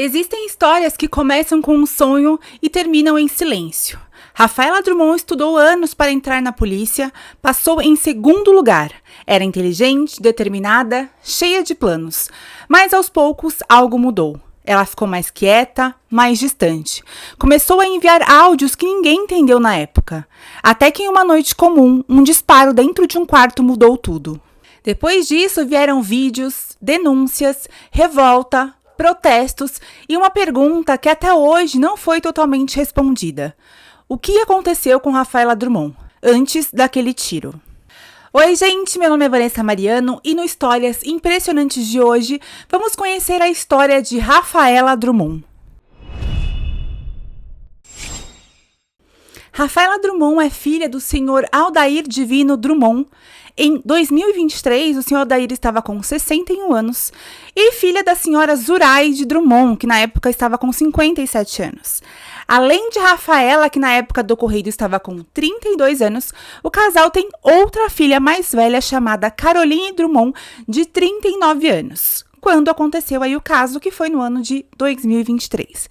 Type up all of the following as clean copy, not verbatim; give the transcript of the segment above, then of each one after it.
Existem histórias que começam com um sonho e terminam em silêncio. Rafaela Drummond estudou anos para entrar na polícia, passou em segundo lugar. Era inteligente, determinada, cheia de planos. Mas aos poucos algo mudou. Ela ficou mais quieta, mais distante. Começou a enviar áudios que ninguém entendeu na época. Até que em uma noite comum, um disparo dentro de um quarto mudou tudo. Depois disso vieram vídeos, denúncias, revolta, protestos e uma pergunta que até hoje não foi totalmente respondida. O que aconteceu com Rafaela Drummond antes daquele tiro? Oi, gente, meu nome é Vanessa Mariano e no Histórias Impressionantes de hoje vamos conhecer a história de Rafaela Drummond. Rafaela Drummond é filha do senhor Aldair Divino Drummond. Em 2023, o senhor Aldair estava com 61 anos e filha da senhora Zuraide Drummond, que na época estava com 57 anos. Além de Rafaela, que na época do ocorrido estava com 32 anos, o casal tem outra filha mais velha chamada Caroline Drummond, de 39 anos, quando aconteceu aí o caso, que foi no ano de 2023.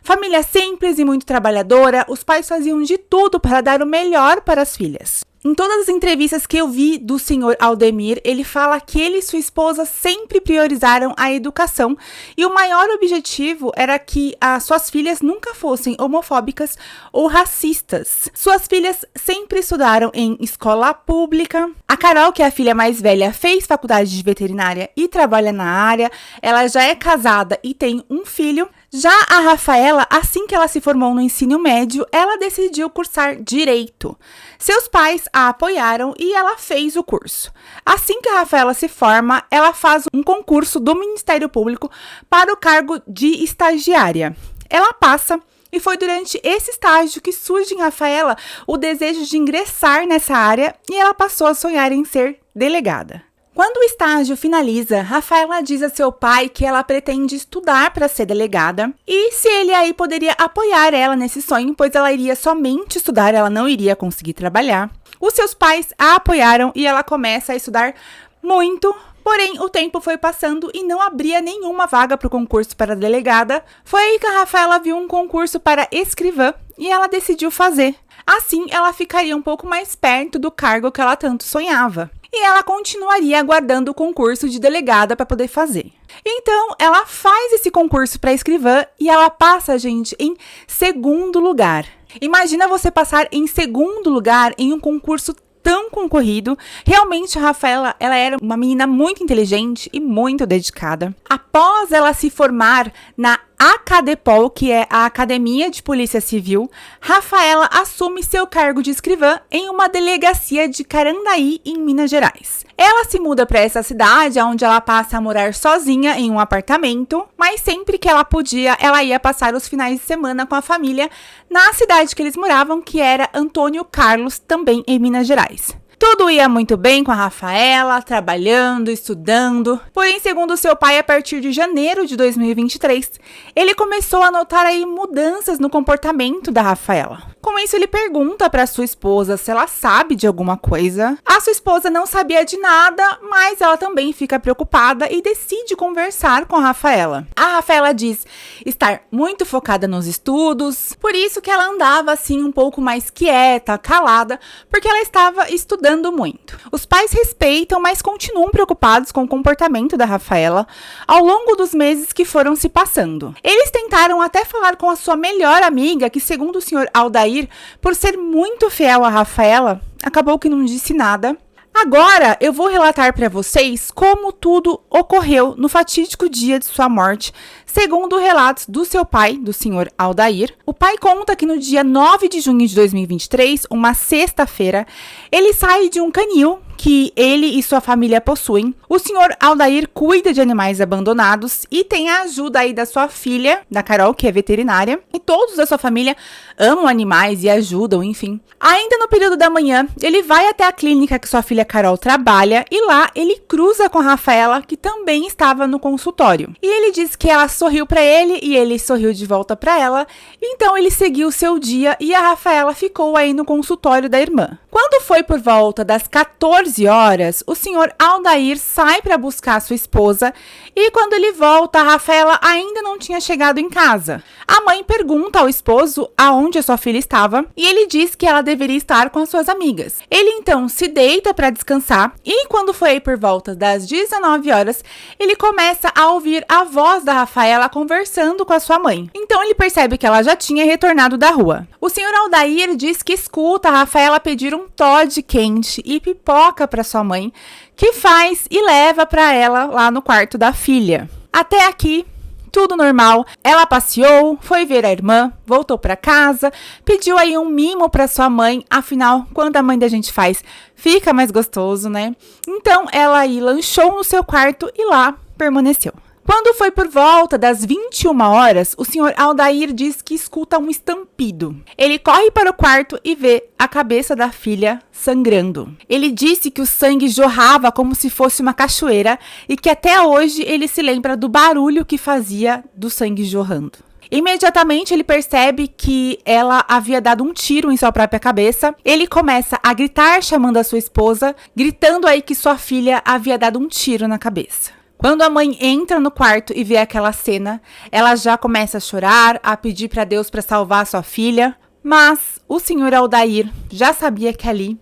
Família simples e muito trabalhadora, os pais faziam de tudo para dar o melhor para as filhas. Em todas as entrevistas que eu vi do senhor Aldemir, ele fala que ele e sua esposa sempre priorizaram a educação e o maior objetivo era que as suas filhas nunca fossem homofóbicas ou racistas. Suas filhas sempre estudaram em escola pública. A Carol, que é a filha mais velha, fez faculdade de veterinária e trabalha na área. Ela já é casada e tem um filho. Já a Rafaela, assim que ela se formou no ensino médio, ela decidiu cursar Direito. Seus pais a apoiaram e ela fez o curso. Assim que a Rafaela se forma, ela faz um concurso do Ministério Público para o cargo de estagiária. Ela passa e foi durante esse estágio que surge em Rafaela o desejo de ingressar nessa área e ela passou a sonhar em ser delegada. Quando o estágio finaliza, Rafaela diz a seu pai que ela pretende estudar para ser delegada e se ele aí poderia apoiar ela nesse sonho, pois ela iria somente estudar, ela não iria conseguir trabalhar. Os seus pais a apoiaram e ela começa a estudar muito, porém o tempo foi passando e não abria nenhuma vaga para o concurso para delegada. Foi aí que a Rafaela viu um concurso para escrivã e ela decidiu fazer. Assim, ela ficaria um pouco mais perto do cargo que ela tanto sonhava. E ela continuaria aguardando o concurso de delegada para poder fazer. Então, ela faz esse concurso para escrivã e ela passa, gente, em segundo lugar. Imagina você passar em segundo lugar em um concurso tão concorrido. Realmente, a Rafaela, ela era uma menina muito inteligente e muito dedicada. Após ela se formar na Acadepol, que é a Academia de Polícia Civil, Rafaela assume seu cargo de escrivã em uma delegacia de Carandaí, em Minas Gerais. Ela se muda para essa cidade, onde ela passa a morar sozinha em um apartamento, mas sempre que ela podia, ela ia passar os finais de semana com a família na cidade que eles moravam, que era Antônio Carlos, também em Minas Gerais. Tudo ia muito bem com a Rafaela, trabalhando, estudando. Porém, segundo seu pai, a partir de janeiro de 2023, ele começou a notar aí mudanças no comportamento da Rafaela. Com isso, ele pergunta para sua esposa se ela sabe de alguma coisa. A sua esposa não sabia de nada, mas ela também fica preocupada e decide conversar com a Rafaela. A Rafaela diz estar muito focada nos estudos, por isso que ela andava assim um pouco mais quieta, calada, porque ela estava estudando muito. Os pais respeitam, mas continuam preocupados com o comportamento da Rafaela ao longo dos meses que foram se passando. Eles tentaram até falar com a sua melhor amiga, que segundo o senhor Aldair, por ser muito fiel a Rafaela, acabou que não disse nada. Agora eu vou relatar para vocês como tudo ocorreu no fatídico dia de sua morte, segundo relatos do seu pai, do senhor Aldair. O pai conta que no dia 9 de junho de 2023, uma sexta-feira, ele sai de um canil que ele e sua família possuem. O senhor Aldair cuida de animais abandonados e tem a ajuda aí da sua filha, da Carol, que é veterinária. E todos da sua família amam animais e ajudam, enfim. Ainda no período da manhã, ele vai até a clínica que sua filha Carol trabalha e lá ele cruza com a Rafaela, que também estava no consultório. E ele diz que ela sorriu para ele e ele sorriu de volta para ela. Então ele seguiu seu dia e a Rafaela ficou aí no consultório da irmã. Quando foi por volta das 14 horas, o senhor Aldair sai para buscar sua esposa e quando ele volta, a Rafaela ainda não tinha chegado em casa. A mãe pergunta ao esposo aonde a sua filha estava e ele diz que ela deveria estar com as suas amigas. Ele então se deita para descansar e quando foi por volta das 19 horas, ele começa a ouvir a voz da Rafaela conversando com a sua mãe. Então ele percebe que ela já tinha retornado da rua. O senhor Aldair diz que escuta a Rafaela pedir um Toddy quente e pipoca para sua mãe, que faz e leva para ela lá no quarto da filha. Até aqui, tudo normal. Ela passeou, foi ver a irmã, voltou para casa, pediu aí um mimo para sua mãe, afinal, quando a mãe da gente faz, fica mais gostoso, né? Então, ela aí lanchou no seu quarto e lá permaneceu. Quando foi por volta das 21 horas, o senhor Aldair diz que escuta um estampido. Ele corre para o quarto e vê a cabeça da filha sangrando. Ele disse que o sangue jorrava como se fosse uma cachoeira e que até hoje ele se lembra do barulho que fazia do sangue jorrando. Imediatamente ele percebe que ela havia dado um tiro em sua própria cabeça. Ele começa a gritar chamando a sua esposa, gritando aí que sua filha havia dado um tiro na cabeça. Quando a mãe entra no quarto e vê aquela cena, ela já começa a chorar, a pedir para Deus para salvar sua filha, mas o senhor Aldair já sabia que ali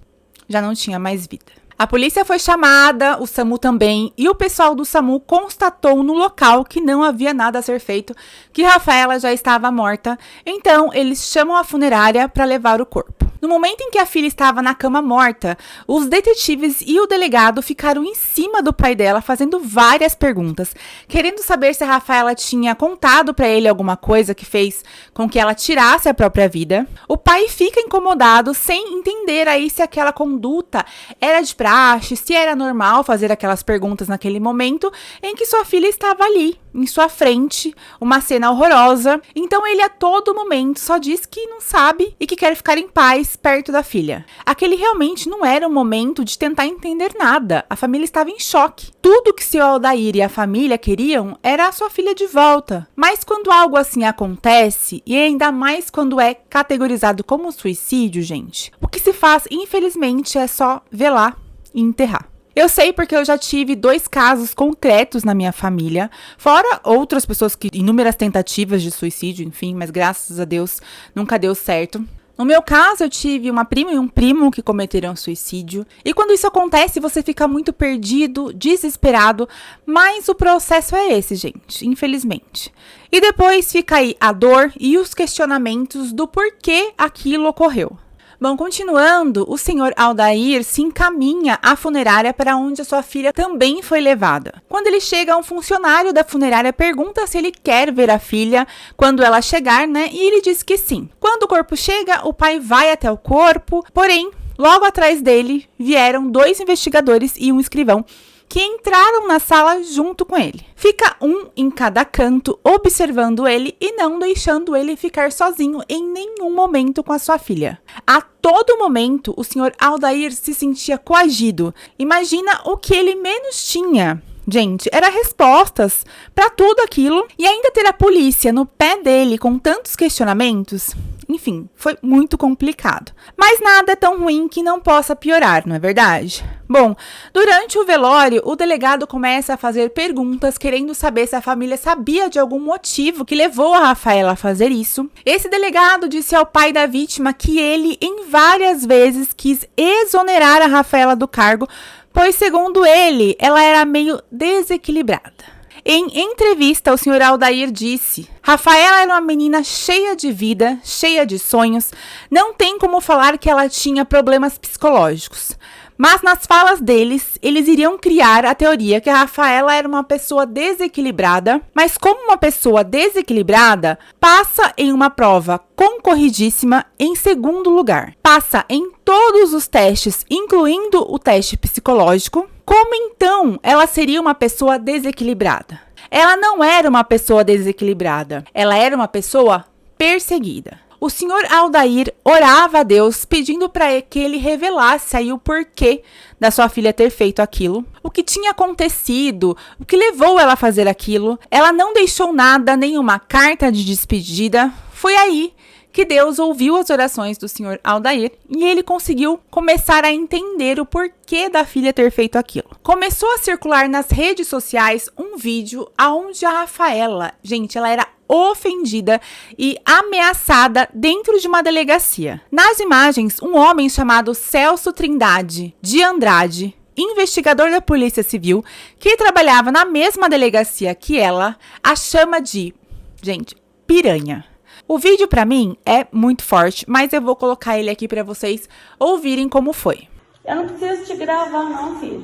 já não tinha mais vida. A polícia foi chamada, o SAMU também, e o pessoal do SAMU constatou no local que não havia nada a ser feito, que Rafaela já estava morta, então eles chamam a funerária para levar o corpo. No momento em que a filha estava na cama morta, os detetives e o delegado ficaram em cima do pai dela, fazendo várias perguntas, querendo saber se a Rafaela tinha contado para ele alguma coisa que fez com que ela tirasse a própria vida. O pai fica incomodado, sem entender aí se aquela conduta era de praxe, se era normal fazer aquelas perguntas naquele momento em que sua filha estava ali, em sua frente, uma cena horrorosa. Então ele a todo momento só diz que não sabe e que quer ficar em paz perto da filha. Aquele realmente não era um momento de tentar entender nada. A família estava em choque. Tudo que seu Aldair e a família queriam era a sua filha de volta. Mas quando algo assim acontece, e ainda mais quando é categorizado como suicídio, gente, o que se faz, infelizmente, é só velar e enterrar. Eu sei porque eu já tive 2 casos concretos na minha família, fora outras pessoas que inúmeras tentativas de suicídio, enfim, mas graças a Deus nunca deu certo. No meu caso, eu tive uma prima e um primo que cometeram suicídio. E quando isso acontece, você fica muito perdido, desesperado. Mas o processo é esse, gente, infelizmente. E depois fica aí a dor e os questionamentos do porquê aquilo ocorreu. Bom, continuando, o senhor Aldair se encaminha à funerária para onde a sua filha também foi levada. Quando ele chega, um funcionário da funerária pergunta se ele quer ver a filha quando ela chegar, né? E ele diz que sim. Quando o corpo chega, o pai vai até o corpo, porém, logo atrás dele vieram 2 investigadores e um escrivão que entraram na sala junto com ele. Fica um em cada canto, observando ele e não deixando ele ficar sozinho em nenhum momento com a sua filha. A todo momento, o senhor Aldair se sentia coagido. Imagina o que ele menos tinha. Gente, era respostas para tudo aquilo e ainda ter a polícia no pé dele com tantos questionamentos. Enfim, foi muito complicado. Mas nada é tão ruim que não possa piorar, não é verdade? Bom, durante o velório, o delegado começa a fazer perguntas querendo saber se a família sabia de algum motivo que levou a Rafaela a fazer isso. Esse delegado disse ao pai da vítima que ele, em várias vezes, quis exonerar a Rafaela do cargo, pois, segundo ele, ela era meio desequilibrada. Em entrevista, o senhor Aldair disse: Rafaela era uma menina cheia de vida, cheia de sonhos, não tem como falar que ela tinha problemas psicológicos. Mas nas falas deles, eles iriam criar a teoria que a Rafaela era uma pessoa desequilibrada, mas como uma pessoa desequilibrada, passa em uma prova concorridíssima em segundo lugar. Passa em todos os testes, incluindo o teste psicológico. Como então ela seria uma pessoa desequilibrada? Ela não era uma pessoa desequilibrada, ela era uma pessoa perseguida. O senhor Aldair orava a Deus pedindo para que ele revelasse aí o porquê da sua filha ter feito aquilo, o que tinha acontecido, o que levou ela a fazer aquilo. Ela não deixou nada, nenhuma carta de despedida. Foi aí que Deus ouviu as orações do senhor Aldair e ele conseguiu começar a entender o porquê da filha ter feito aquilo. Começou a circular nas redes sociais um vídeo onde a Rafaela, gente, ela era ofendida e ameaçada dentro de uma delegacia. Nas imagens, um homem chamado Celso Trindade de Andrade, investigador da Polícia Civil, que trabalhava na mesma delegacia que ela, a chama de, gente, piranha. O vídeo pra mim é muito forte, mas eu vou colocar ele aqui pra vocês ouvirem como foi. Eu não preciso te gravar não, filho.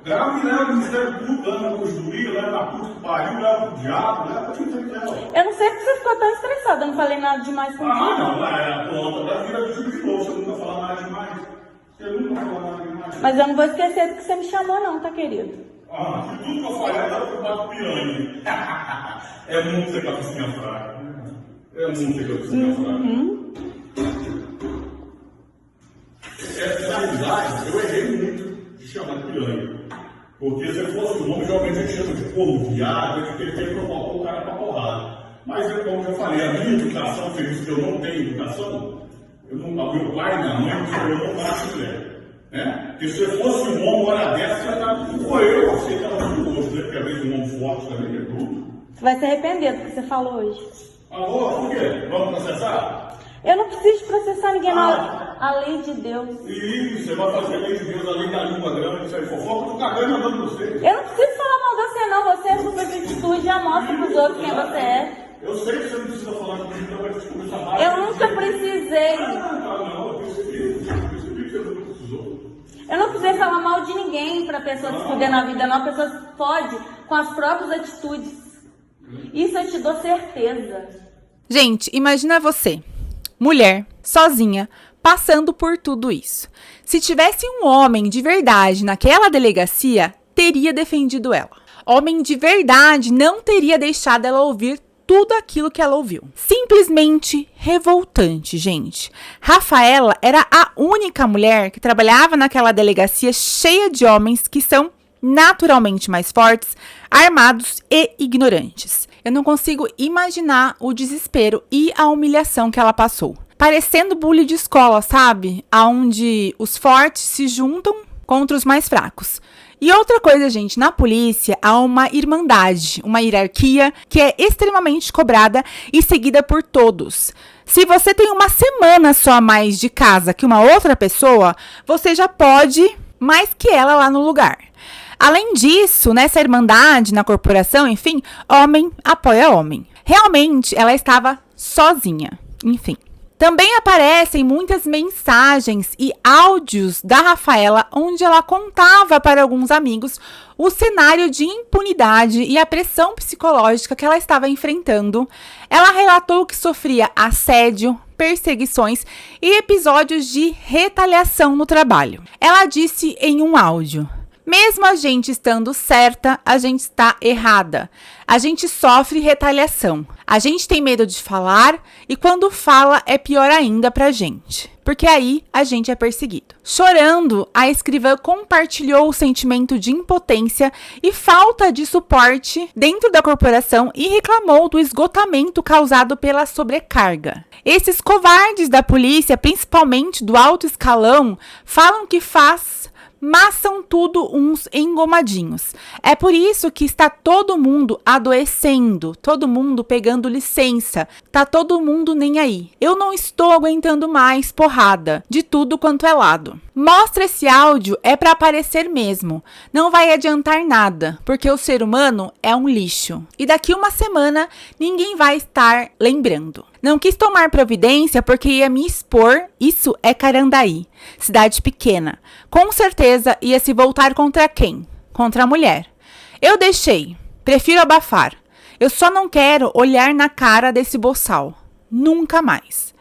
Grava o Ministério Público, leva pro juiz, leva na puta que pariu, leva pro diabo, leva pra quem tem que levar. Eu não sei porque você ficou tão estressado, eu não falei nada demais contigo. Pronto, agora vira do juiz de novo, você nunca fala nada demais. Você nunca fala nada demais. Mas eu não vou esquecer do que você me chamou não, tá, querido? De tudo que eu falei, agora eu bato piranha. É muito ser cabecinha fraca. É muito ser cabecinha fraca. Na realidade, eu errei muito de chamar de piranha. Porque se fosse o nome, realmente a gente chama de porro, viado, a gente tem que provocar o cara pra porrada. Mas, como eu falei, a minha educação fez isso que eu não tenho educação. Meu pai e minha mãe disseram eu não nasci mulher. Né? Porque se eu fosse um homem, hora dessa, eu sei que ela muito gosto, né? Porque às vezes um homem forte também é tudo. Você vai se arrepender do que você falou hoje. Alô, por quê? Vamos processar? Eu não preciso processar ninguém, não. A lei de Deus. Isso, você vai fazer a lei de Deus, a lei da língua grande, isso aí fofoca, eu tô cagando andando você. Eu não preciso falar mal de você, não. Você é super de atitude, já mostra pros outros quem você é. Eu sei que você não precisa falar comigo, então vai descobrir essa raiva. Eu nunca precisei. Não, eu percebi que você não precisou. Eu não precisei falar mal de ninguém pra pessoa se fuder na vida, não. A pessoa se fode com as próprias atitudes. Isso eu te dou certeza. Gente, imagina você, mulher, sozinha, passando por tudo isso. Se tivesse um homem de verdade naquela delegacia, teria defendido ela. Homem de verdade não teria deixado ela ouvir tudo aquilo que ela ouviu. Simplesmente revoltante, gente. Rafaela era a única mulher que trabalhava naquela delegacia cheia de homens que são naturalmente mais fortes, armados e ignorantes. Eu não consigo imaginar o desespero e a humilhação que ela passou. Parecendo bullying de escola, sabe? Onde os fortes se juntam contra os mais fracos. E outra coisa, gente, na polícia há uma irmandade, uma hierarquia que é extremamente cobrada e seguida por todos. Se você tem uma semana só a mais de casa que uma outra pessoa, você já pode mais que ela lá no lugar. Além disso, nessa irmandade, na corporação, enfim, homem apoia homem. Realmente, ela estava sozinha, enfim. Também aparecem muitas mensagens e áudios da Rafaela, onde ela contava para alguns amigos o cenário de impunidade e a pressão psicológica que ela estava enfrentando. Ela relatou que sofria assédio, perseguições e episódios de retaliação no trabalho. Ela disse em um áudio: mesmo a gente estando certa, a gente está errada. A gente sofre retaliação. A gente tem medo de falar e quando fala é pior ainda pra gente. Porque aí a gente é perseguido. Chorando, a escrivã compartilhou o sentimento de impotência e falta de suporte dentro da corporação e reclamou do esgotamento causado pela sobrecarga. Esses covardes da polícia, principalmente do alto escalão, falam que mas são tudo uns engomadinhos. É por isso que está todo mundo adoecendo, todo mundo pegando licença, tá todo mundo nem aí. Eu não estou aguentando mais porrada de tudo quanto é lado. Mostra esse áudio é para aparecer mesmo. Não vai adiantar nada, porque o ser humano é um lixo. E daqui uma semana ninguém vai estar lembrando. Não quis tomar providência porque ia me expor. Isso é Carandaí, cidade pequena. Com certeza ia se voltar contra quem? Contra a mulher. Eu deixei. Prefiro abafar. Eu só não quero olhar na cara desse boçal. Nunca mais.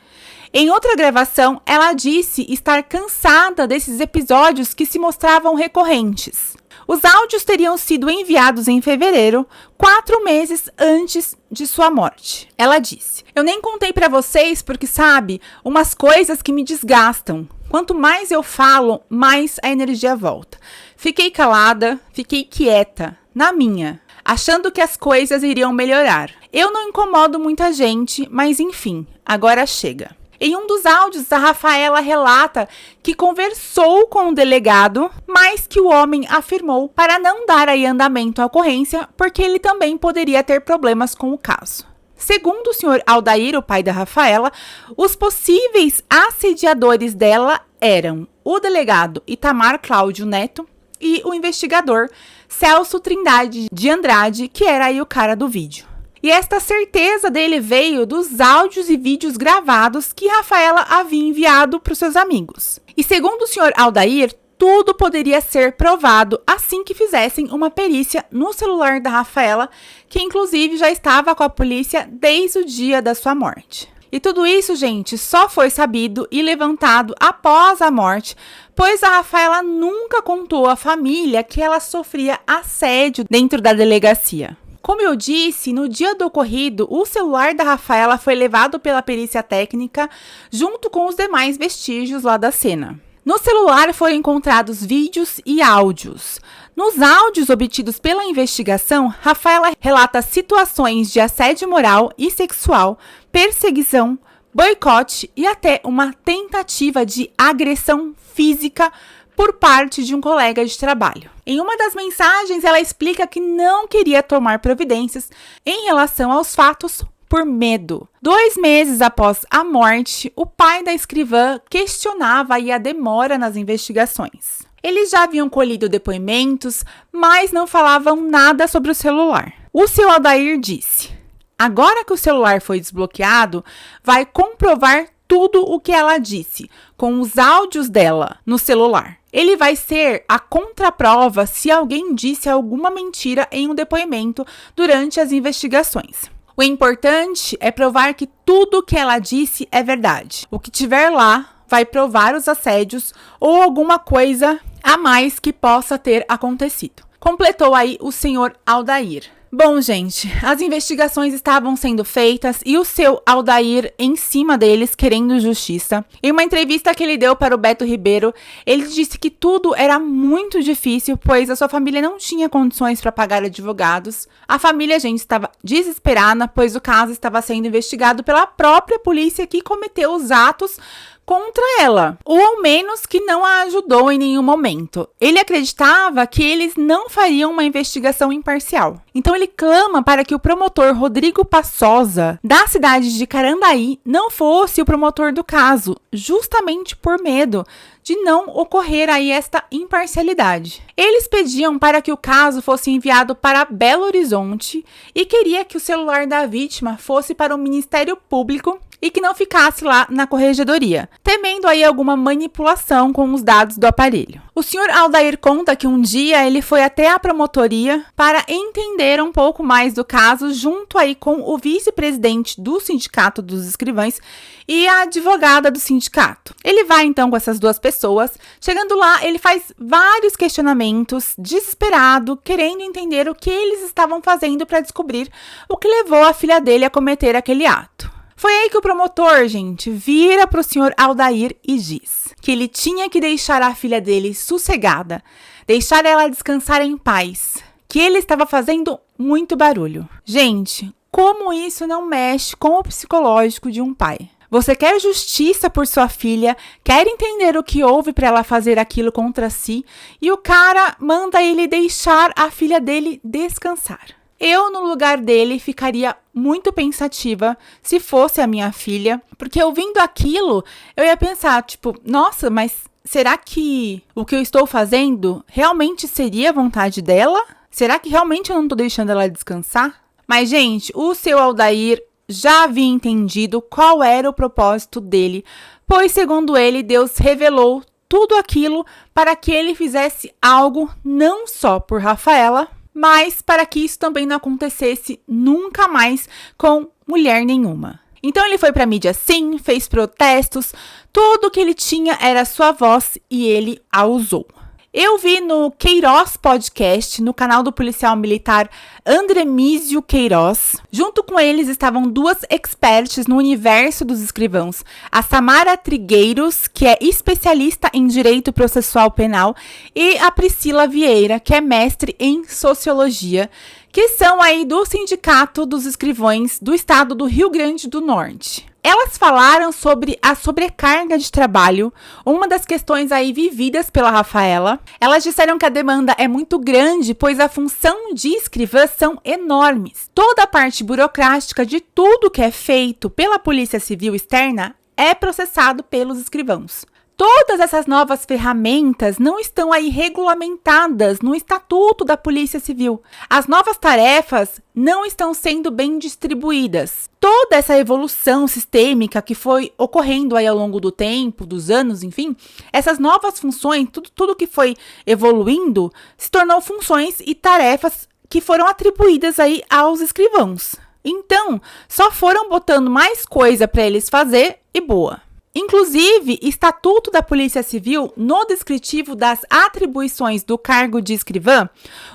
Em outra gravação, ela disse estar cansada desses episódios que se mostravam recorrentes. Os áudios teriam sido enviados em fevereiro, 4 meses antes de sua morte. Ela disse: eu nem contei pra vocês porque, sabe, umas coisas que me desgastam. Quanto mais eu falo, mais a energia volta. Fiquei calada, fiquei quieta, na minha. achando que as coisas iriam melhorar. Eu não incomodo muita gente, mas enfim, agora chega. Em um dos áudios, a Rafaela relata que conversou com o delegado, mas que o homem afirmou para não dar aí andamento à ocorrência, porque ele também poderia ter problemas com o caso. Segundo o senhor Aldair, o pai da Rafaela, os possíveis assediadores dela eram o delegado Itamar Cláudio Neto e o investigador Celso Trindade de Andrade, que era aí o cara do vídeo. E esta certeza dele veio dos áudios e vídeos gravados que Rafaela havia enviado para os seus amigos. E segundo o senhor Aldair, tudo poderia ser provado assim que fizessem uma perícia no celular da Rafaela, que inclusive já estava com a polícia desde o dia da sua morte. E tudo isso, gente, só foi sabido e levantado após a morte, pois a Rafaela nunca contou à família que ela sofria assédio dentro da delegacia. Como eu disse, no dia do ocorrido, o celular da Rafaela foi levado pela perícia técnica junto com os demais vestígios lá da cena. No celular foram encontrados vídeos e áudios. Nos áudios obtidos pela investigação, Rafaela relata situações de assédio moral e sexual, perseguição, boicote e até uma tentativa de agressão física por parte de um colega de trabalho. Em uma das mensagens, ela explica que não queria tomar providências em relação aos fatos por medo. 2 meses após a morte, o pai da escrivã questionava aí a demora nas investigações. Eles já haviam colhido depoimentos, mas não falavam nada sobre o celular. O seu Aldair disse: agora que o celular foi desbloqueado, vai comprovar tudo o que ela disse, com os áudios dela no celular. Ele vai ser a contraprova se alguém disse alguma mentira em um depoimento durante as investigações. O importante é provar que tudo o que ela disse é verdade. O que tiver lá vai provar os assédios ou alguma coisa a mais que possa ter acontecido. Completou aí o senhor Aldair. Bom, gente, as investigações estavam sendo feitas e o seu Aldair em cima deles querendo justiça. Em uma entrevista que ele deu para o Beto Ribeiro, ele disse que tudo era muito difícil, pois a sua família não tinha condições para pagar advogados. A família, gente, estava desesperada, pois o caso estava sendo investigado pela própria polícia que cometeu os atos contra ela, ou ao menos que não a ajudou em nenhum momento. Ele acreditava que eles não fariam uma investigação imparcial. Então ele clama para que o promotor Rodrigo Passosa, da cidade de Carandaí, não fosse o promotor do caso, justamente por medo de não ocorrer aí esta imparcialidade. Eles pediam para que o caso fosse enviado para Belo Horizonte e queria que o celular da vítima fosse para o Ministério Público e que não ficasse lá na corregedoria, temendo aí alguma manipulação com os dados do aparelho. O senhor Aldair conta que um dia ele foi até a promotoria para entender um pouco mais do caso, junto aí com o vice-presidente do Sindicato dos Escrivães e a advogada do sindicato. Ele vai então com essas duas pessoas. Chegando lá, ele faz vários questionamentos, desesperado, querendo entender o que eles estavam fazendo para descobrir o que levou a filha dele a cometer aquele ato. Foi aí que o promotor, gente, vira para o senhor Aldair e diz que ele tinha que deixar a filha dele sossegada, deixar ela descansar em paz, que ele estava fazendo muito barulho. Gente, como isso não mexe com o psicológico de um pai? Você quer justiça por sua filha, quer entender o que houve para ela fazer aquilo contra si, e o cara manda ele deixar a filha dele descansar. Eu, no lugar dele, ficaria muito pensativa se fosse a minha filha, porque ouvindo aquilo, eu ia pensar, tipo, nossa, mas será que o que eu estou fazendo realmente seria a vontade dela? Será que realmente eu não estou deixando ela descansar? Mas, gente, o seu Aldair já havia entendido qual era o propósito dele, pois, segundo ele, Deus revelou tudo aquilo para que ele fizesse algo não só por Rafaela, mas para que isso também não acontecesse nunca mais com mulher nenhuma. Então ele foi para a mídia sim, fez protestos, tudo que ele tinha era sua voz e ele a usou. Eu vi no Queiroz Podcast, no canal do policial militar Andremísio Queiroz. Junto com eles estavam duas experts no universo dos escrivãos. A Samara Trigueiros, que é especialista em direito processual penal, e a Priscila Vieira, que é mestre em sociologia, que são aí do Sindicato dos Escrivões do estado do Rio Grande do Norte. Elas falaram sobre a sobrecarga de trabalho, uma das questões aí vividas pela Rafaela. Elas disseram que a demanda é muito grande, pois a função de escrivã são enormes. Toda a parte burocrática de tudo que é feito pela Polícia Civil externa é processado pelos escrivãos. Todas essas novas ferramentas não estão aí regulamentadas no Estatuto da Polícia Civil. As novas tarefas não estão sendo bem distribuídas. Toda essa evolução sistêmica que foi ocorrendo aí ao longo do tempo, dos anos, enfim, essas novas funções, tudo que foi evoluindo, se tornou funções e tarefas que foram atribuídas aí aos escrivãos. Então, só foram botando mais coisa para eles fazer e boa. Inclusive, Estatuto da Polícia Civil, no descritivo das atribuições do cargo de escrivã,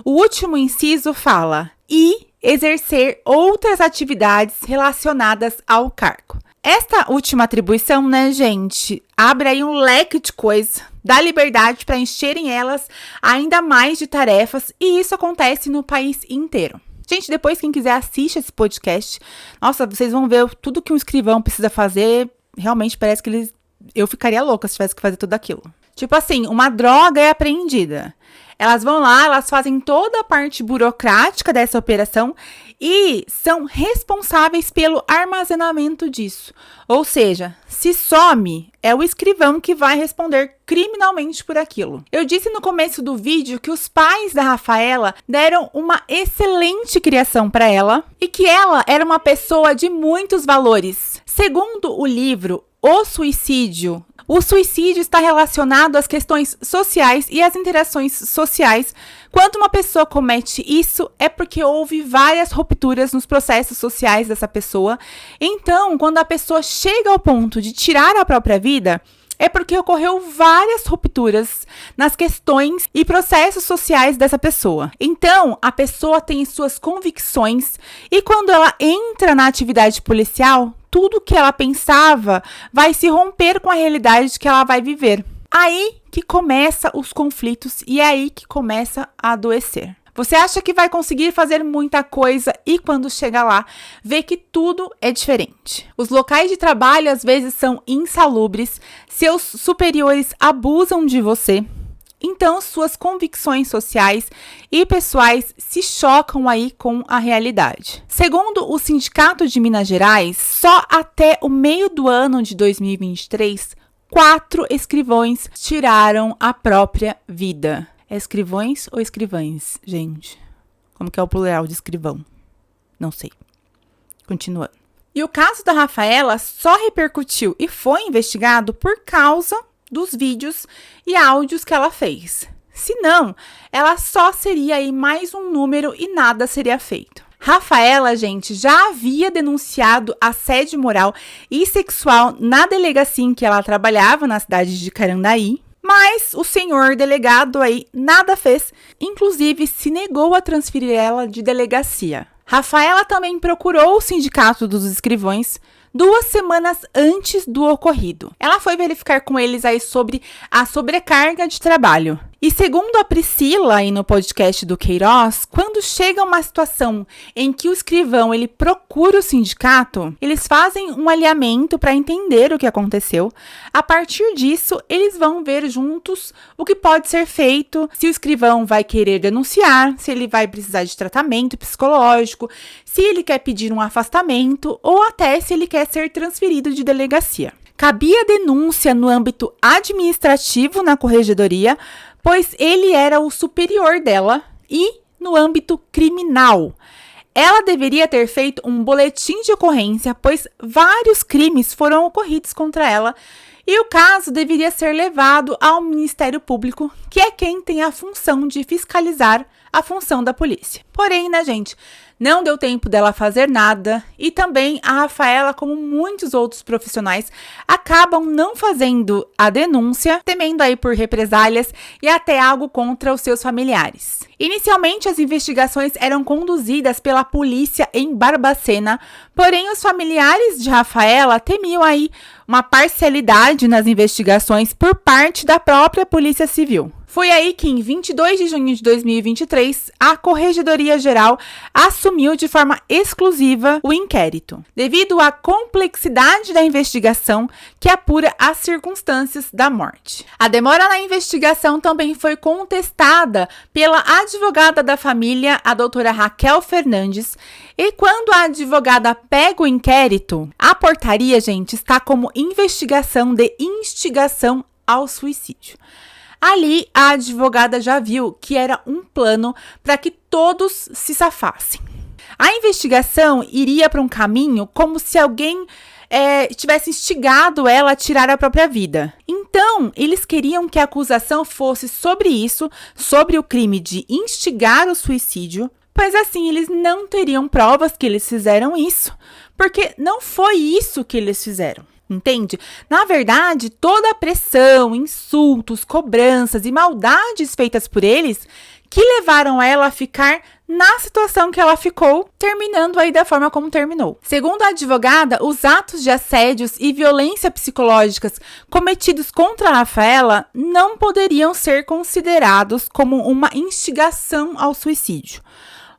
o último inciso fala: e exercer outras atividades relacionadas ao cargo. Esta última atribuição, né, gente, abre aí um leque de coisa, dá liberdade para encherem elas ainda mais de tarefas, e isso acontece no país inteiro. Gente, depois quem quiser assiste esse podcast. Nossa, vocês vão ver tudo que um escrivão precisa fazer. Realmente parece que eu ficaria louca se tivesse que fazer tudo aquilo. Tipo assim, uma droga é apreendida. Elas vão lá, elas fazem toda a parte burocrática dessa operação e são responsáveis pelo armazenamento disso. Ou seja, se some, é o escrivão que vai responder criminalmente por aquilo. Eu disse no começo do vídeo que os pais da Rafaela deram uma excelente criação para ela e que ela era uma pessoa de muitos valores. Segundo o livro O Suicídio está relacionado às questões sociais e às interações sociais. Quando uma pessoa comete isso, é porque houve várias rupturas nos processos sociais dessa pessoa. Então, quando a pessoa chega ao ponto de tirar a própria vida, é porque ocorreu várias rupturas nas questões e processos sociais dessa pessoa. Então, a pessoa tem suas convicções e quando ela entra na atividade policial, tudo que ela pensava vai se romper com a realidade que ela vai viver. Aí que começa os conflitos e é aí que começa a adoecer. Você acha que vai conseguir fazer muita coisa e quando chega lá, vê que tudo é diferente. Os locais de trabalho às vezes são insalubres, seus superiores abusam de você. Então, suas convicções sociais e pessoais se chocam aí com a realidade. Segundo o Sindicato de Minas Gerais, só até o meio do ano de 2023, 4 escrivões tiraram a própria vida. É escrivões ou escrivães, gente? Como que é o plural de escrivão? Não sei. Continuando. E o caso da Rafaela só repercutiu e foi investigado por causa dos vídeos e áudios que ela fez. Se não, ela só seria aí mais um número e nada seria feito. Rafaela, gente, já havia denunciado assédio moral e sexual na delegacia em que ela trabalhava, na cidade de Carandaí, mas o senhor delegado aí nada fez, inclusive se negou a transferir ela de delegacia. Rafaela também procurou o Sindicato dos Escrivões 2 semanas antes do ocorrido. Ela foi verificar com eles aí sobre a sobrecarga de trabalho. E segundo a Priscila, aí no podcast do Queiroz, quando chega uma situação em que o escrivão ele procura o sindicato, eles fazem um alinhamento para entender o que aconteceu. A partir disso, eles vão ver juntos o que pode ser feito, se o escrivão vai querer denunciar, se ele vai precisar de tratamento psicológico, se ele quer pedir um afastamento ou até se ele quer ser transferido de delegacia. Cabia denúncia no âmbito administrativo na corregedoria, pois ele era o superior dela, e no âmbito criminal. Ela deveria ter feito um boletim de ocorrência, pois vários crimes foram ocorridos contra ela, e o caso deveria ser levado ao Ministério Público, que é quem tem a função de fiscalizar a função da polícia. Porém, né, gente, não deu tempo dela fazer nada e também a Rafaela, como muitos outros profissionais, acabam não fazendo a denúncia, temendo aí por represálias e até algo contra os seus familiares. Inicialmente, as investigações eram conduzidas pela polícia em Barbacena, porém os familiares de Rafaela temiam aí uma parcialidade nas investigações por parte da própria Polícia Civil. Foi aí que, em 22 de junho de 2023, a Corregedoria Geral assumiu de forma exclusiva o inquérito, devido à complexidade da investigação que apura as circunstâncias da morte. A demora na investigação também foi contestada pela advogada da família, a doutora Raquel Fernandes, e quando a advogada pega o inquérito, a portaria, gente, está como investigação de instigação ao suicídio. Ali, a advogada já viu que era um plano para que todos se safassem. A investigação iria para um caminho como se alguém tivesse instigado ela a tirar a própria vida. Então, eles queriam que a acusação fosse sobre isso, sobre o crime de instigar o suicídio, pois assim eles não teriam provas que eles fizeram isso, porque não foi isso que eles fizeram. Entende? Na verdade, toda a pressão, insultos, cobranças e maldades feitas por eles que levaram ela a ficar na situação que ela ficou, terminando aí da forma como terminou. Segundo a advogada, os atos de assédios e violência psicológicas cometidos contra a Rafaela não poderiam ser considerados como uma instigação ao suicídio.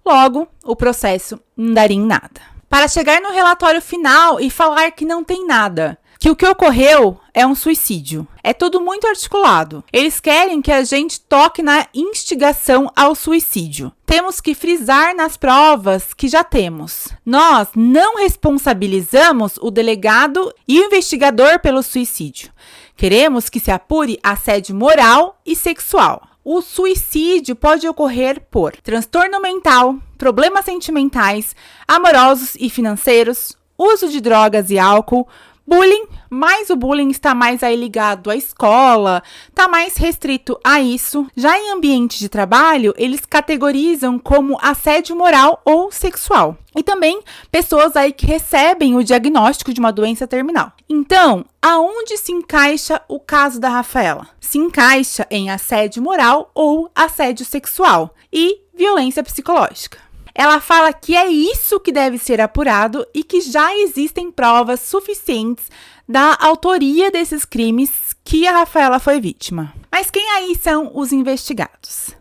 Logo, o processo não daria em nada. Para chegar no relatório final e falar que não tem nada, que o que ocorreu é um suicídio. É tudo muito articulado. Eles querem que a gente toque na instigação ao suicídio. Temos que frisar nas provas que já temos. Nós não responsabilizamos o delegado e o investigador pelo suicídio. Queremos que se apure assédio moral e sexual. O suicídio pode ocorrer por transtorno mental, problemas sentimentais, amorosos e financeiros, uso de drogas e álcool, bullying, mas o bullying está mais aí ligado à escola, está mais restrito a isso. Já em ambiente de trabalho, eles categorizam como assédio moral ou sexual. E também pessoas aí que recebem o diagnóstico de uma doença terminal. Então, aonde se encaixa o caso da Rafaela? Se encaixa em assédio moral ou assédio sexual e violência psicológica. Ela fala que é isso que deve ser apurado e que já existem provas suficientes da autoria desses crimes que a Rafaela foi vítima. Mas quem aí são os investigados?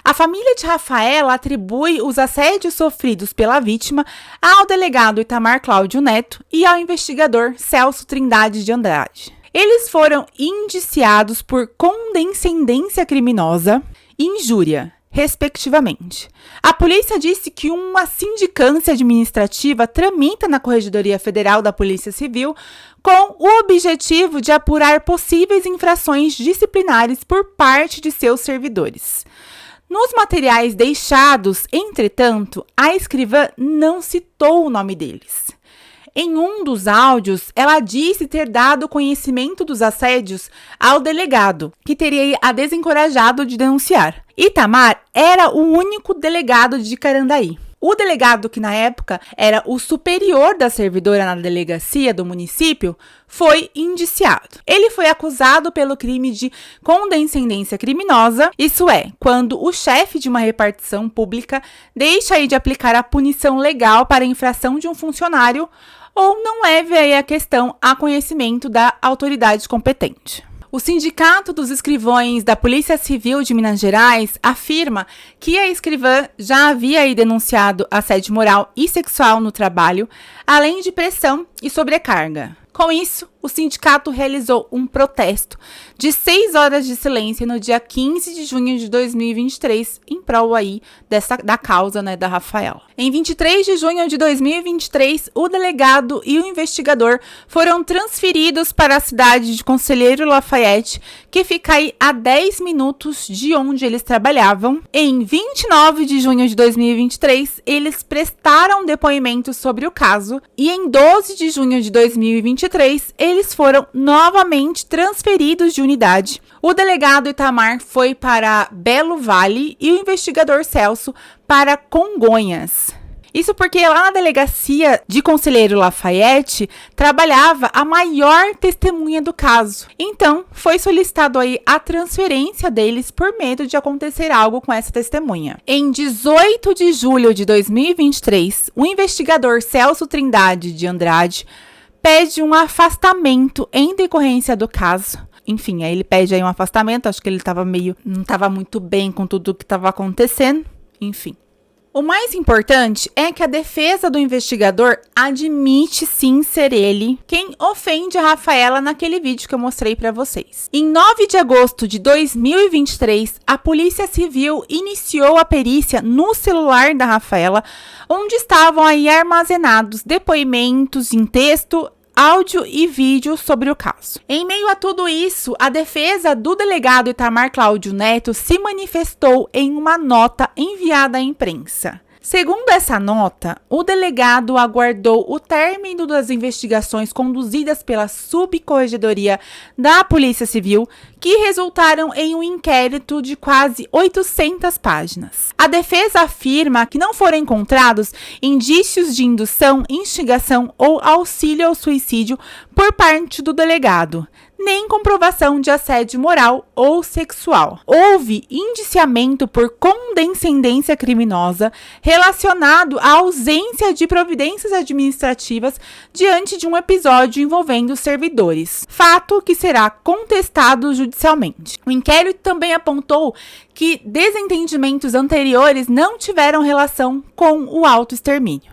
A família de Rafaela atribui os assédios sofridos pela vítima ao delegado Itamar Cláudio Neto e ao investigador Celso Trindade de Andrade. Eles foram indiciados por condescendência criminosa e injúria, respectivamente. A polícia disse que uma sindicância administrativa tramita na Corregedoria Federal da Polícia Civil com o objetivo de apurar possíveis infrações disciplinares por parte de seus servidores. Nos materiais deixados, entretanto, a escrivã não citou o nome deles. Em um dos áudios, ela disse ter dado conhecimento dos assédios ao delegado, que teria a desencorajado de denunciar. Itamar era o único delegado de Carandaí. O delegado, que na época era o superior da servidora na delegacia do município, foi indiciado. Ele foi acusado pelo crime de condescendência criminosa, isso é, quando o chefe de uma repartição pública deixa de aplicar a punição legal para a infração de um funcionário ou não leve aí a questão a conhecimento da autoridade competente. O Sindicato dos Escrivões da Polícia Civil de Minas Gerais afirma que a escrivã já havia aí denunciado assédio moral e sexual no trabalho, além de pressão e sobrecarga. Com isso, o sindicato realizou um protesto de 6 horas de silêncio no dia 15 de junho de 2023, em prol aí da causa, da Rafaela. Em 23 de junho de 2023, o delegado e o investigador foram transferidos para a cidade de Conselheiro Lafayette, que fica aí a 10 minutos de onde eles trabalhavam. Em 29 de junho de 2023, eles prestaram depoimento sobre o caso e em 12 de junho de 2023, eles foram novamente transferidos de unidade. O delegado Itamar foi para Belo Vale e o investigador Celso para Congonhas. Isso porque lá na delegacia de Conselheiro Lafayette trabalhava a maior testemunha do caso. Então, foi solicitado aí a transferência deles por medo de acontecer algo com essa testemunha. Em 18 de julho de 2023, o investigador Celso Trindade de Andrade pede um afastamento em decorrência do caso. Enfim, aí ele pede aí um afastamento, acho que ele não estava muito bem com tudo o que estava acontecendo, enfim. O mais importante é que a defesa do investigador admite sim ser ele quem ofende a Rafaela naquele vídeo que eu mostrei para vocês. Em 9 de agosto de 2023, a Polícia Civil iniciou a perícia no celular da Rafaela, onde estavam aí armazenados depoimentos em texto, áudio e vídeo sobre o caso. Em meio a tudo isso, a defesa do delegado Itamar Cláudio Neto se manifestou em uma nota enviada à imprensa. Segundo essa nota, o delegado aguardou o término das investigações conduzidas pela Subcorregedoria da Polícia Civil, que resultaram em um inquérito de quase 800 páginas. A defesa afirma que não foram encontrados indícios de indução, instigação ou auxílio ao suicídio por parte do delegado, nem comprovação de assédio moral ou sexual. Houve indiciamento por condescendência criminosa relacionado à ausência de providências administrativas diante de um episódio envolvendo servidores, fato que será contestado judicialmente. O inquérito também apontou que desentendimentos anteriores não tiveram relação com o autoextermínio.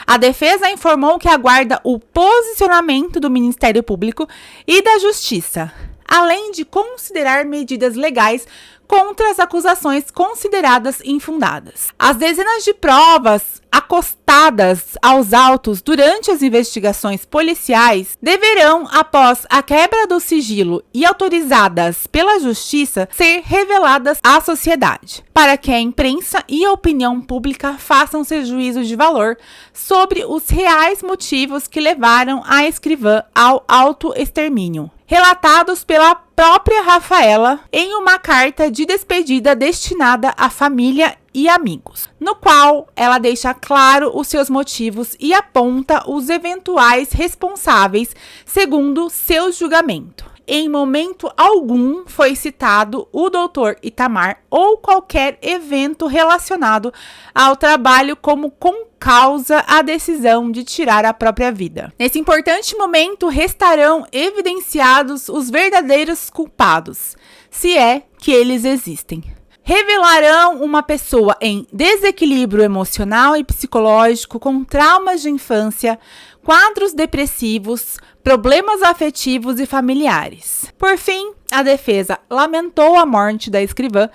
A defesa informou que aguarda o posicionamento do Ministério Público e da Justiça, além de considerar medidas legais contra as acusações consideradas infundadas. As dezenas de provas acostadas aos autos durante as investigações policiais deverão, após a quebra do sigilo e autorizadas pela Justiça, ser reveladas à sociedade, para que a imprensa e a opinião pública façam seu juízo de valor sobre os reais motivos que levaram a escrivã ao autoextermínio, relatados pela própria Rafaela em uma carta de despedida destinada à família e amigos, no qual ela deixa claro os seus motivos e aponta os eventuais responsáveis segundo seu julgamento. Em momento algum foi citado o Dr. Itamar ou qualquer evento relacionado ao trabalho como concausa à decisão de tirar a própria vida. Nesse importante momento restarão evidenciados os verdadeiros culpados, se é que eles existem. Revelarão uma pessoa em desequilíbrio emocional e psicológico, com traumas de infância, quadros depressivos, problemas afetivos e familiares. Por fim, a defesa lamentou a morte da escrivã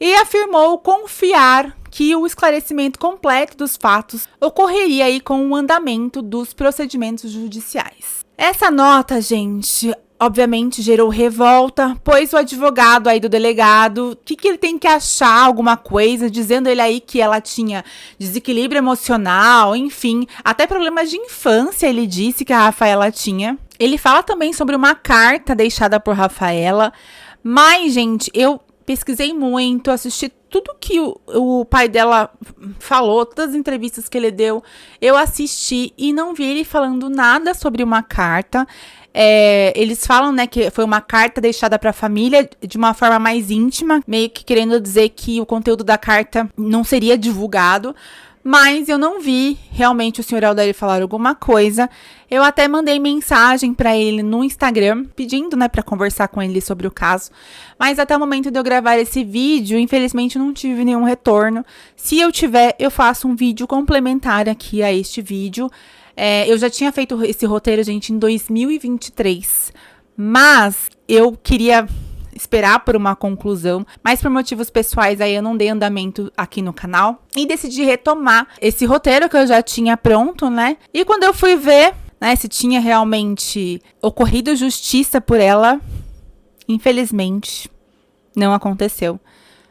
e afirmou confiar que o esclarecimento completo dos fatos ocorreria aí com o andamento dos procedimentos judiciais. Essa nota, gente, obviamente gerou revolta, pois o advogado aí do delegado, o que ele tem que achar alguma coisa, dizendo ele aí que ela tinha desequilíbrio emocional, enfim, até problemas de infância ele disse que a Rafaela tinha. Ele fala também sobre uma carta deixada por Rafaela, mas, gente, eu pesquisei muito, assisti tudo que o pai dela falou, todas as entrevistas que ele deu, eu assisti e não vi ele falando nada sobre uma carta. Eles falam, né, que foi uma carta deixada para a família de uma forma mais íntima, meio que querendo dizer que o conteúdo da carta não seria divulgado, mas eu não vi realmente o senhor Aldair falar alguma coisa. Eu até mandei mensagem para ele no Instagram, pedindo, né, para conversar com ele sobre o caso, mas até o momento de eu gravar esse vídeo, infelizmente não tive nenhum retorno. Se eu tiver, eu faço um vídeo complementar aqui a este vídeo. Eu já tinha feito esse roteiro, gente, em 2023, mas eu queria esperar por uma conclusão, mas por motivos pessoais aí eu não dei andamento aqui no canal e decidi retomar esse roteiro que eu já tinha pronto, né? E quando eu fui ver, né, se tinha realmente ocorrido justiça por ela, infelizmente não aconteceu.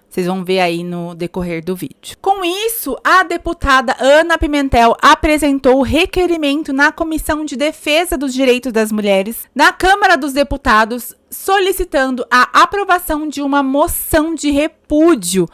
Vocês vão ver aí no decorrer do vídeo. Com isso, a deputada Ana Pimentel apresentou o requerimento na Comissão de Defesa dos Direitos das Mulheres na Câmara dos Deputados, solicitando a aprovação de uma moção de repúdio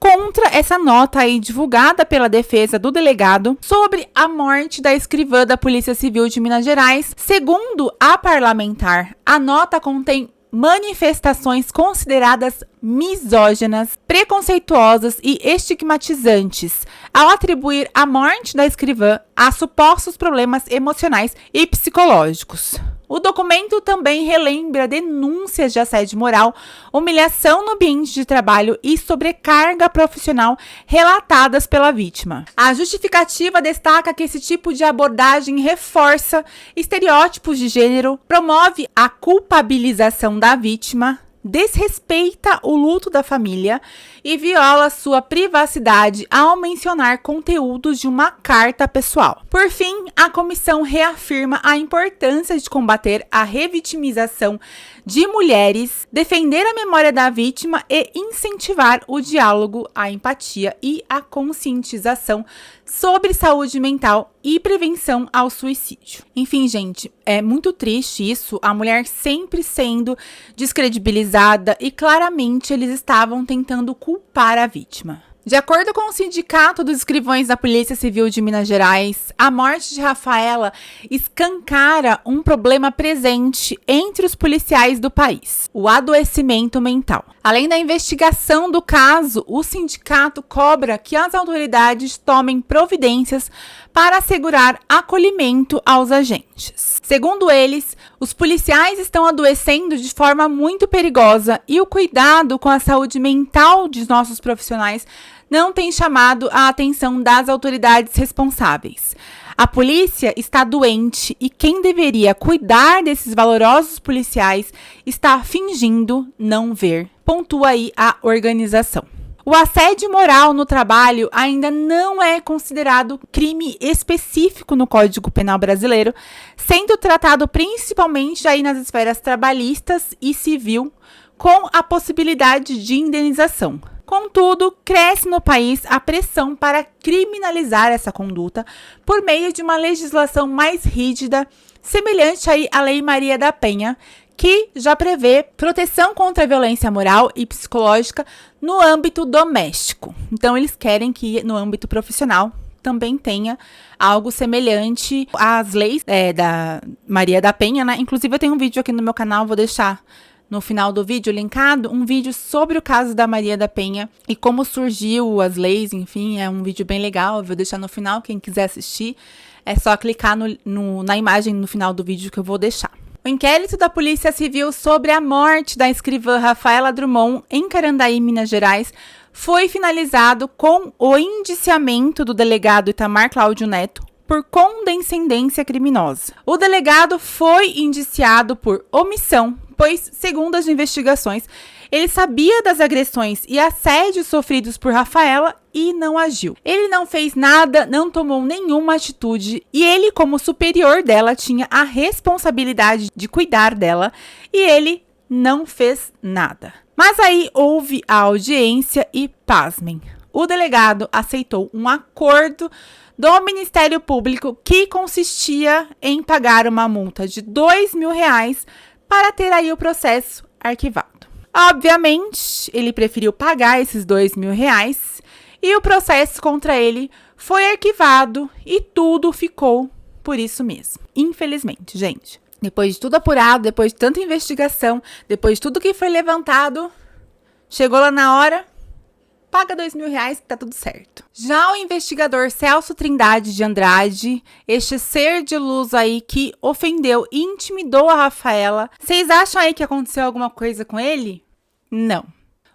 contra essa nota aí divulgada pela defesa do delegado sobre a morte da escrivã da Polícia Civil de Minas Gerais. Segundo a parlamentar, a nota contém manifestações consideradas misóginas, preconceituosas e estigmatizantes, ao atribuir a morte da escrivã a supostos problemas emocionais e psicológicos. O documento também relembra denúncias de assédio moral, humilhação no ambiente de trabalho e sobrecarga profissional relatadas pela vítima. A justificativa destaca que esse tipo de abordagem reforça estereótipos de gênero, promove a culpabilização da vítima, desrespeita o luto da família e viola sua privacidade ao mencionar conteúdos de uma carta pessoal. Por fim, a comissão reafirma a importância de combater a revitimização de mulheres, defender a memória da vítima e incentivar o diálogo, a empatia e a conscientização sobre saúde mental e prevenção ao suicídio. Enfim, gente, é muito triste isso, a mulher sempre sendo descredibilizada e claramente eles estavam tentando culpar a vítima. De acordo com o Sindicato dos Escrivães da Polícia Civil de Minas Gerais, a morte de Rafaela escancara um problema presente entre os policiais do país: o adoecimento mental. Além da investigação do caso, o sindicato cobra que as autoridades tomem providências para assegurar acolhimento aos agentes. Segundo eles, os policiais estão adoecendo de forma muito perigosa e o cuidado com a saúde mental de nossos profissionais não tem chamado a atenção das autoridades responsáveis. A polícia está doente e quem deveria cuidar desses valorosos policiais está fingindo não ver, pontua aí a organização. O assédio moral no trabalho ainda não é considerado crime específico no Código Penal brasileiro, sendo tratado principalmente aí nas esferas trabalhistas e civil, com a possibilidade de indenização. Contudo, cresce no país a pressão para criminalizar essa conduta por meio de uma legislação mais rígida, semelhante aí à Lei Maria da Penha, que já prevê proteção contra a violência moral e psicológica no âmbito doméstico. Então, eles querem que no âmbito profissional também tenha algo semelhante às leis da Maria da Penha, né? Inclusive, eu tenho um vídeo aqui no meu canal, vou deixar no final do vídeo linkado, um vídeo sobre o caso da Maria da Penha e como surgiu as leis, enfim, é um vídeo bem legal, vou deixar no final, quem quiser assistir, é só clicar na imagem no final do vídeo que eu vou deixar. O inquérito da Polícia Civil sobre a morte da escrivã Rafaela Drummond em Carandaí, Minas Gerais, foi finalizado com o indiciamento do delegado Itamar Cláudio Neto por condescendência criminosa. O delegado foi indiciado por omissão, pois, segundo as investigações, ele sabia das agressões e assédios sofridos por Rafaela e não agiu. Ele não fez nada, não tomou nenhuma atitude e ele, como superior dela, tinha a responsabilidade de cuidar dela e ele não fez nada. Mas aí houve a audiência e, pasmem, o delegado aceitou um acordo do Ministério Público que consistia em pagar uma multa de R$2.000 para ter aí o processo arquivado. Obviamente, ele preferiu pagar esses R$2.000 e o processo contra ele foi arquivado e tudo ficou por isso mesmo. Infelizmente, gente. Depois de tudo apurado, depois de tanta investigação, depois de tudo que foi levantado, chegou lá na hora, paga R$2.000 que tá tudo certo. Já o investigador Celso Trindade de Andrade, este ser de luz aí que ofendeu e intimidou a Rafaela, vocês acham aí que aconteceu alguma coisa com ele? Não.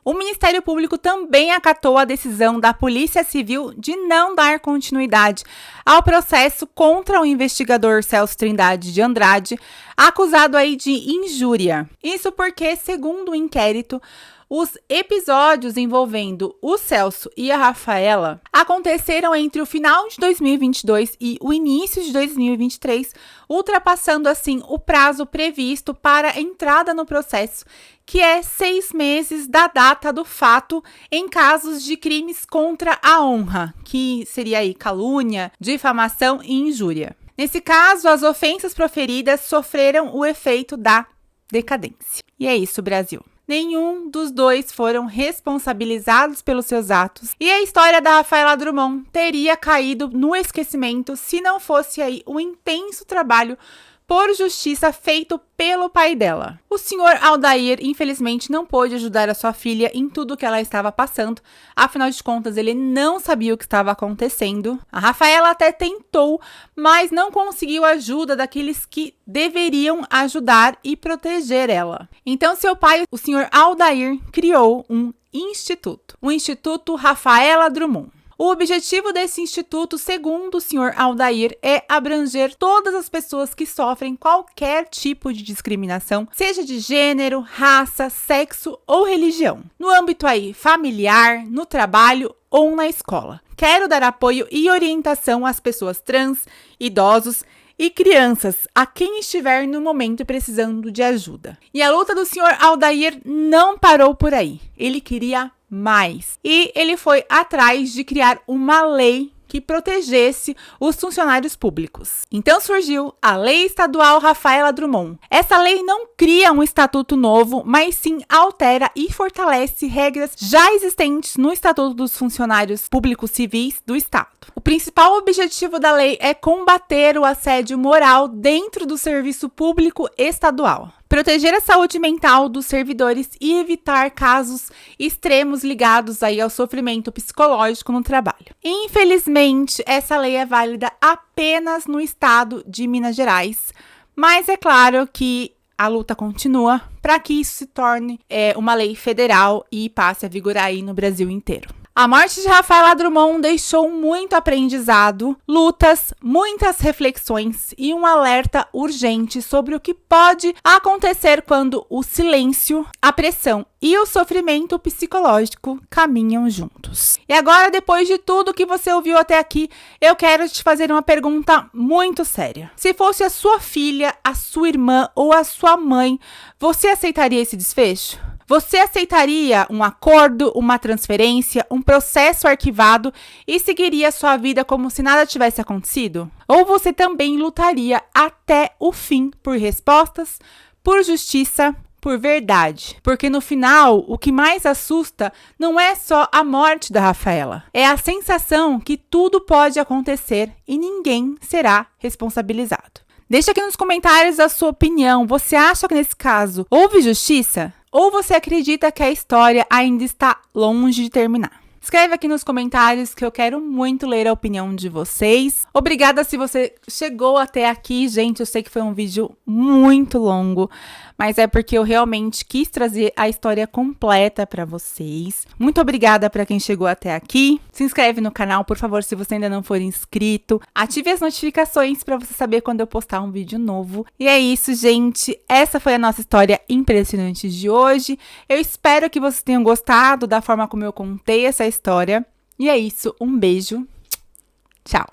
O Ministério Público também acatou a decisão da Polícia Civil de não dar continuidade ao processo contra o investigador Celso Trindade de Andrade, acusado aí de injúria. Isso porque, segundo o inquérito, Os episódios envolvendo o Celso e a Rafaela aconteceram entre o final de 2022 e o início de 2023, ultrapassando assim o prazo previsto para a entrada no processo, que é 6 meses da data do fato em casos de crimes contra a honra, que seria aí calúnia, difamação e injúria. Nesse caso, as ofensas proferidas sofreram o efeito da decadência. E é isso, Brasil. Nenhum dos dois foram responsabilizados pelos seus atos e a história da Rafaela Drummond teria caído no esquecimento se não fosse aí o intenso trabalho por justiça feito pelo pai dela. O senhor Aldair, infelizmente, não pôde ajudar a sua filha em tudo que ela estava passando, afinal de contas, ele não sabia o que estava acontecendo. A Rafaela até tentou, mas não conseguiu a ajuda daqueles que deveriam ajudar e proteger ela. Então, seu pai, o senhor Aldair, criou um instituto, o Instituto Rafaela Drummond. O objetivo desse instituto, segundo o Sr. Aldair, é abranger todas as pessoas que sofrem qualquer tipo de discriminação, seja de gênero, raça, sexo ou religião, no âmbito aí familiar, no trabalho ou na escola. Quero dar apoio e orientação às pessoas trans, idosos e crianças, a quem estiver no momento precisando de ajuda. E a luta do Sr. Aldair não parou por aí. Ele queria mais. E ele foi atrás de criar uma lei que protegesse os funcionários públicos. Então surgiu a Lei Estadual Rafaela Drummond. Essa lei não cria um estatuto novo, mas sim altera e fortalece regras já existentes no Estatuto dos Funcionários Públicos Civis do Estado. O principal objetivo da lei é combater o assédio moral dentro do serviço público estadual, proteger a saúde mental dos servidores e evitar casos extremos ligados aí ao sofrimento psicológico no trabalho. Infelizmente, essa lei é válida apenas no estado de Minas Gerais, mas é claro que a luta continua para que isso se torne uma lei federal e passe a vigorar aí no Brasil inteiro. A morte de Rafaela Drummond deixou muito aprendizado, lutas, muitas reflexões e um alerta urgente sobre o que pode acontecer quando o silêncio, a pressão e o sofrimento psicológico caminham juntos. E agora, depois de tudo que você ouviu até aqui, eu quero te fazer uma pergunta muito séria. Se fosse a sua filha, a sua irmã ou a sua mãe, você aceitaria esse desfecho? Você aceitaria um acordo, uma transferência, um processo arquivado e seguiria sua vida como se nada tivesse acontecido? Ou você também lutaria até o fim por respostas, por justiça, por verdade? Porque no final, o que mais assusta não é só a morte da Rafaela, é a sensação que tudo pode acontecer e ninguém será responsabilizado. Deixa aqui nos comentários a sua opinião. Você acha que nesse caso houve justiça? Ou você acredita que a história ainda está longe de terminar? Escreve aqui nos comentários que eu quero muito ler a opinião de vocês. Obrigada se você chegou até aqui, gente. Eu sei que foi um vídeo muito longo, mas é porque eu realmente quis trazer a história completa para vocês. Muito obrigada para quem chegou até aqui. Se inscreve no canal, por favor, se você ainda não for inscrito. Ative as notificações para você saber quando eu postar um vídeo novo. E é isso, gente. Essa foi a nossa história impressionante de hoje. Eu espero que vocês tenham gostado da forma como eu contei essa história. E é isso. Um beijo. Tchau.